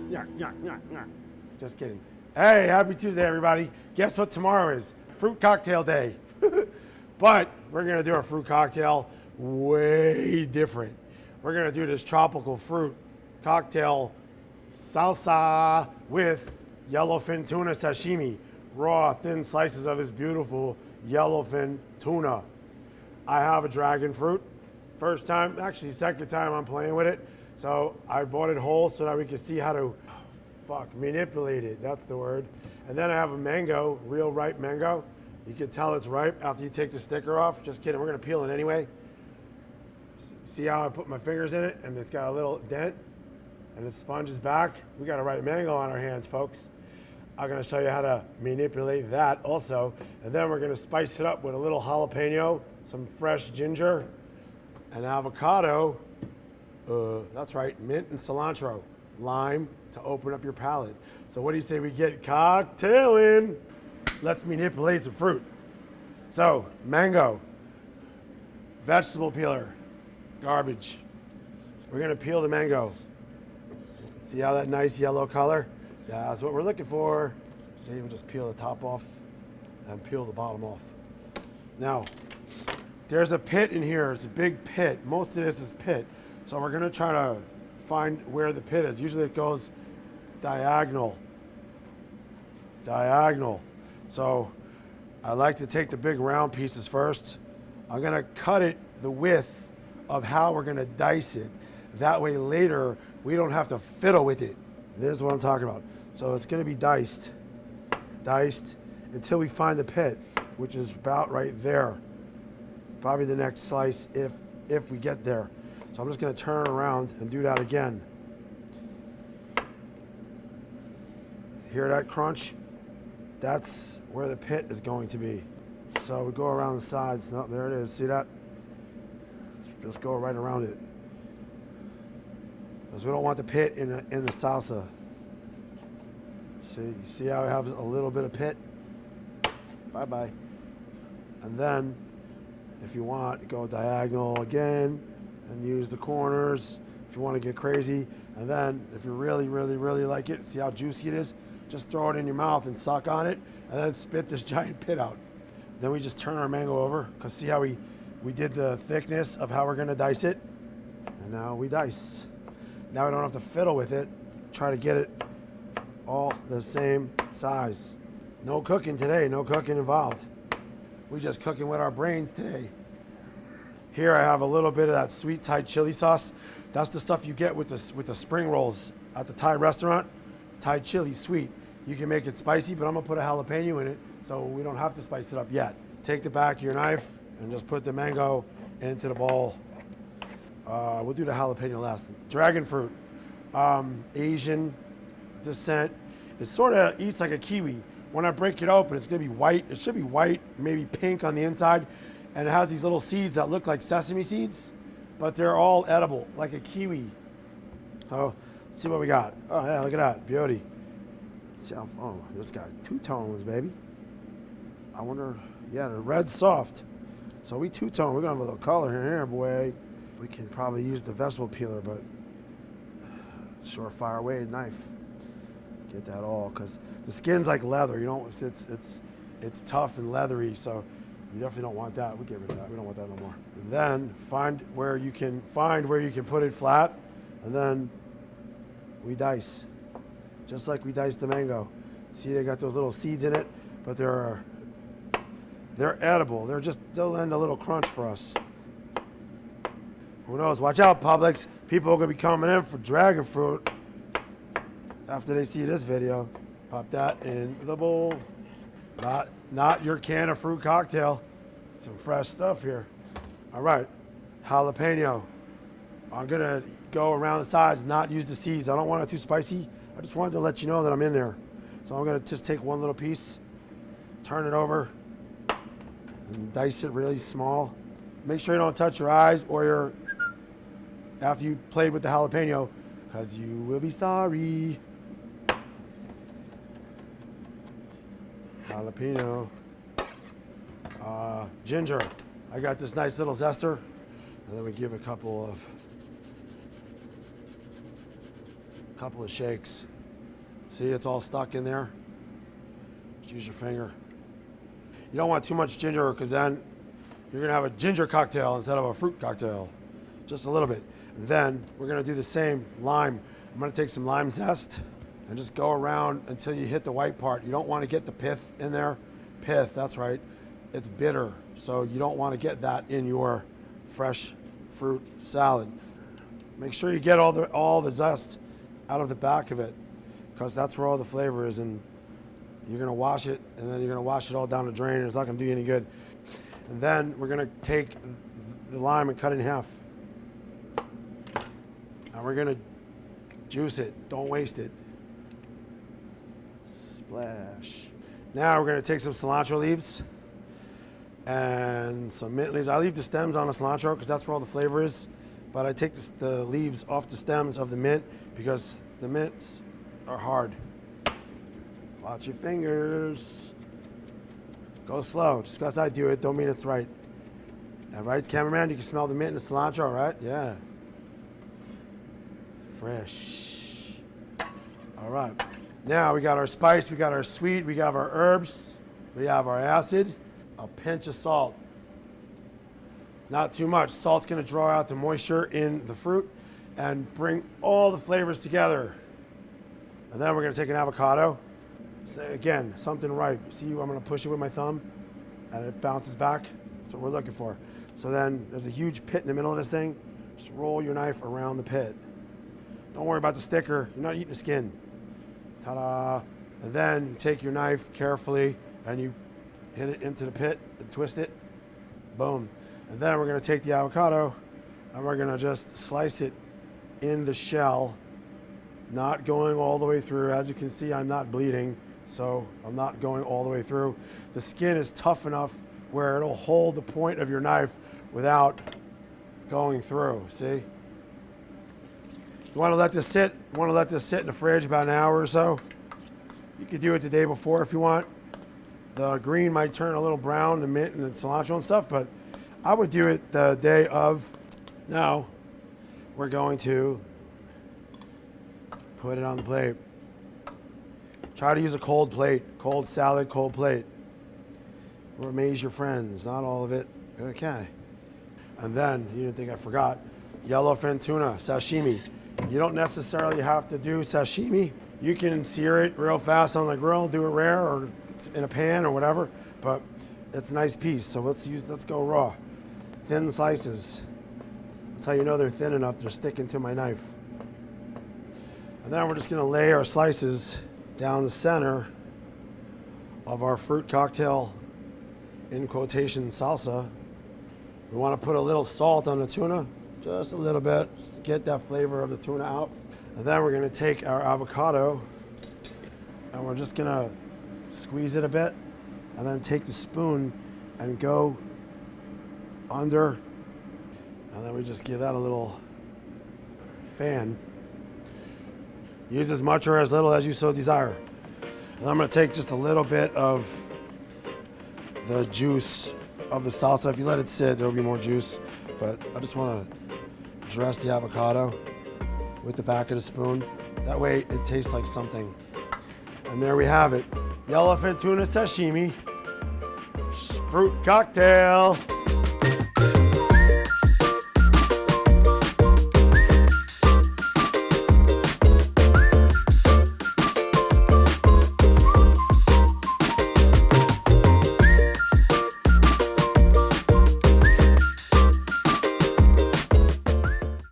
Yeah. Just kidding. Hey, happy Tuesday, everybody. Guess what tomorrow is? Fruit cocktail day. But we're going to do a fruit cocktail way different. We're going to do this tropical fruit cocktail salsa with yellowfin tuna sashimi. Raw, thin slices of this beautiful yellowfin tuna. I have a dragon fruit. First time, actually second time I'm playing with it. So I bought it whole so that we can see how to, manipulate it. That's the word. And then I have a mango, real ripe mango. You can tell it's ripe after you take the sticker off. Just kidding, we're gonna peel it anyway. See how I put my fingers in it and it's got a little dent and the sponge is back? We got a ripe mango on our hands, folks. I'm gonna show you how to manipulate that also. And then we're gonna spice it up with a little jalapeno, some fresh ginger, and avocado. That's right, mint and cilantro, lime to open up your palate. So what do you say we get cocktailing? Let's manipulate some fruit. So, mango, vegetable peeler, garbage. We're gonna peel the mango. See how that nice yellow color? That's what we're looking for. See, we'll just peel the top off and peel the bottom off. Now, there's a pit in here. It's a big pit. Most of this is pit. So we're gonna try to find where the pit is. Usually it goes diagonal. So I like to take the big round pieces first. I'm gonna cut it the width of how we're gonna dice it. That way later, we don't have to fiddle with it. This is what I'm talking about. So it's gonna be diced until we find the pit, which is about right there. Probably the next slice if we get there. So I'm just gonna turn around and do that again. Hear that crunch? That's where the pit is going to be. So we go around the sides. No, there it is. See that? Just go right around it. Because we don't want the pit in the salsa. See how I have a little bit of pit? Bye-bye. And then, if you want, go diagonal again and use the corners if you want to get crazy. And then, if you really, really, really like it, see how juicy it is? Just throw it in your mouth and suck on it, and then spit this giant pit out. Then we just turn our mango over, because see how we did the thickness of how we're gonna dice it? And now we dice. Now we don't have to fiddle with it, try to get it all the same size. No cooking today, no cooking involved. We just cooking with our brains today. Here I have a little bit of that sweet Thai chili sauce. That's the stuff you get with the spring rolls at the Thai restaurant. Thai chili, sweet. You can make it spicy, but I'm gonna put a jalapeno in it, so we don't have to spice it up yet. Take the back of your knife and just put the mango into the bowl. We'll do the jalapeno last. Dragon fruit, Asian descent. It sort of eats like a kiwi. When I break it open, it's gonna be white. It should be white, maybe pink on the inside, and it has these little seeds that look like sesame seeds, but they're all edible, like a kiwi. So, see what we got. Oh yeah, look at that, beauty. Oh, this guy, two tones, baby. I wonder, yeah, the red's soft. So we two-tone, we're gonna have a little color here, boy. We can probably use the vegetable peeler, but surefire way knife. Get that all, because the skin's like leather, you know, it's tough and leathery, so you definitely don't want that. We get rid of that, we don't want that no more. And then find where you can put it flat, and then we dice. Just like we diced the mango. See, they got those little seeds in it, but they're edible. They'll end a little crunch for us. Who knows? Watch out, Publix. People are gonna be coming in for dragon fruit after they see this video. Pop that in the bowl. Not your can of fruit cocktail. Some fresh stuff here. All right, jalapeno. I'm gonna go around the sides, not use the seeds. I don't want it too spicy. I just wanted to let you know that I'm in there. So I'm gonna just take one little piece, turn it over, and dice it really small. Make sure you don't touch your eyes or after you played with the jalapeno, because you will be sorry. Jalapeno. Ginger. I got this nice little zester. And then we give a couple of shakes. See, it's all stuck in there. Just use your finger. You don't want too much ginger because then you're gonna have a ginger cocktail instead of a fruit cocktail. Just a little bit. Then we're gonna do the same lime. I'm gonna take some lime zest and just go around until you hit the white part. You don't want to get the pith in there. Pith, that's right. It's bitter, so you don't want to get that in your fresh fruit salad. Make sure you get all the zest out of the back of it, because that's where all the flavor is, and you're gonna wash it, and then you're gonna wash it all down the drain, and it's not gonna do you any good. And then we're gonna take the lime and cut it in half. And we're gonna juice it, don't waste it. Splash. Now we're gonna take some cilantro leaves and some mint leaves. I leave the stems on the cilantro because that's where all the flavor is, but I take the leaves off the stems of the mint because the mints are hard. Watch your fingers. Go slow. Just because I do it, don't mean it's right. All right, cameraman, you can smell the mint and the cilantro, right? Yeah. Fresh. All right. Now we got our spice, we got our sweet, we got our herbs, we have our acid, a pinch of salt. Not too much. Salt's gonna draw out the moisture in the fruit and bring all the flavors together. And then we're gonna take an avocado. So again, something ripe. See, I'm gonna push it with my thumb and it bounces back. That's what we're looking for. So then there's a huge pit in the middle of this thing. Just roll your knife around the pit. Don't worry about the sticker. You're not eating the skin. Ta-da. And then you take your knife carefully and you hit it into the pit and twist it. Boom. And then we're gonna take the avocado and we're gonna just slice it in the shell, not going all the way through. As you can see, I'm not bleeding, so I'm not going all the way through. The skin is tough enough where it'll hold the point of your knife without going through, see? You wanna let this sit? You wanna let this sit in the fridge about an hour or so? You could do it the day before if you want. The green might turn a little brown, the mint and the cilantro and stuff, but I would do it the day of. Now, we're going to put it on the plate. Try to use a cold plate, cold salad, cold plate. Or amaze your friends, not all of it. Okay. And then, you didn't think I forgot, yellowfin tuna, sashimi. You don't necessarily have to do sashimi. You can sear it real fast on the grill, do it rare or in a pan or whatever, but it's a nice piece, so let's go raw. Thin slices. That's how you know they're thin enough, they're sticking to my knife. And then we're just gonna lay our slices down the center of our fruit cocktail, in quotation, salsa. We wanna put a little salt on the tuna, just a little bit, just to get that flavor of the tuna out. And then we're gonna take our avocado and we're just gonna squeeze it a bit and then take the spoon and go under, and then we just give that a little fan. Use as much or as little as you so desire. And I'm gonna take just a little bit of the juice of the salsa. If you let it sit, there'll be more juice, but I just wanna dress the avocado with the back of the spoon. That way it tastes like something. And there we have it. Yellowfin tuna sashimi, fruit cocktail.